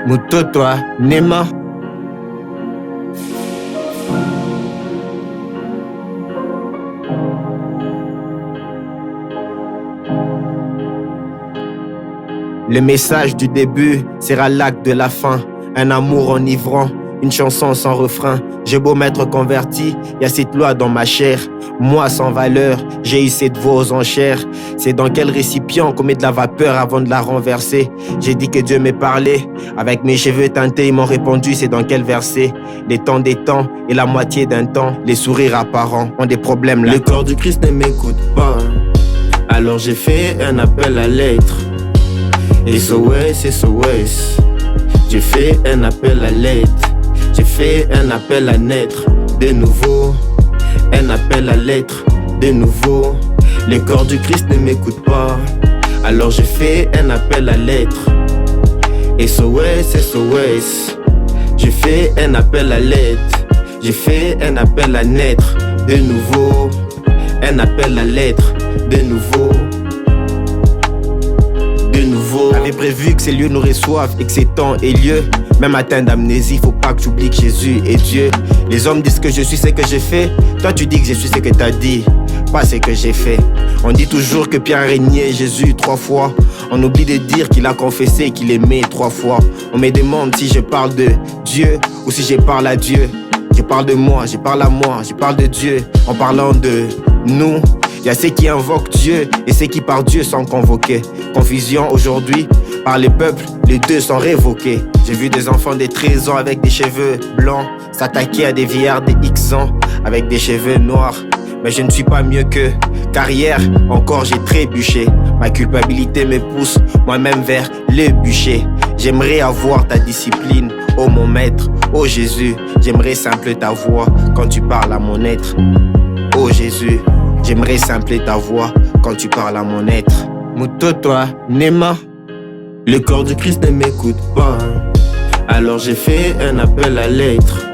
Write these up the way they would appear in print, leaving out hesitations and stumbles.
Mutoto Nema. Le message du début sera l'acte de la fin. Un amour enivrant, une chanson sans refrain. J'ai beau m'être converti, y a cette loi dans ma chair. Moi sans valeur, j'ai eu cette voix aux enchères. C'est dans quel récipient qu'on met de la vapeur avant de la renverser? J'ai dit que Dieu m'ait parlé. Avec mes cheveux teintés, ils m'ont répondu, c'est dans quel verset? Les temps des temps et la moitié d'un temps. Les sourires apparents ont des problèmes là. Le corps du Christ ne m'écoute pas. Alors j'ai fait un appel à l'être. SOS, SOS. J'ai fait un appel à l'aide. J'ai fait un appel à naître de nouveau. Un appel à l'être de nouveau. Le corps du Christ ne m'écoute pas. Alors j'ai fait un appel à l'être. SOS, SOS. J'ai fait un appel à l'aide. J'ai fait un appel à naître de nouveau. Un appel à l'être de nouveau. J'avais prévu que ces lieux nous reçoivent et que ces temps et lieux, même atteint d'amnésie, faut pas que j'oublie que Jésus est Dieu. Les hommes disent que je suis ce que j'ai fait. Toi tu dis que je suis ce que t'as dit, pas ce que j'ai fait. On dit toujours que Pierre a régné Jésus 3 fois. On oublie de dire qu'il a confessé qu'il aimait 3 fois. On me demande si je parle de Dieu ou si je parle à Dieu. Je parle de moi, je parle à moi, je parle de Dieu. En parlant de nous, y a ceux qui invoquent Dieu et ceux qui par Dieu sont convoqués. Confusion aujourd'hui, par les peuples, les deux sont révoqués. J'ai vu des enfants de 13 ans avec des cheveux blancs s'attaquer à des vieillards de X ans avec des cheveux noirs. Mais je ne suis pas mieux qu'eux, car hier encore j'ai trébuché. Ma culpabilité me pousse moi-même vers le bûcher. J'aimerais avoir ta discipline, ô mon maître, ô Jésus. J'aimerais simple ta voix quand tu parles à mon être, ô Jésus. J'aimerais sampler ta voix quand tu parles à mon être. Mutoto Nema. Le corps du Christ ne m'écoute pas. Alors j'ai fait un appel à l'être.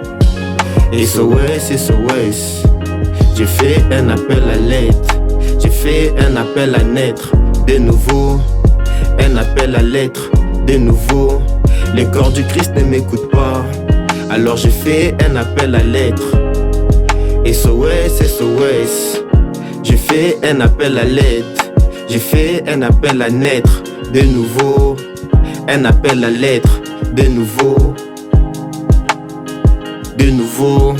SOS, SOS. J'ai fait un appel à l'aide. J'ai fait un appel à naître de nouveau. Un appel à l'être de nouveau. Le corps du Christ ne m'écoute pas. Alors j'ai fait un appel à l'être. SOS, SOS. J'ai fait un appel à l'aide. J'ai fait un appel à naître de nouveau. Un appel à l'être de nouveau. De nouveau.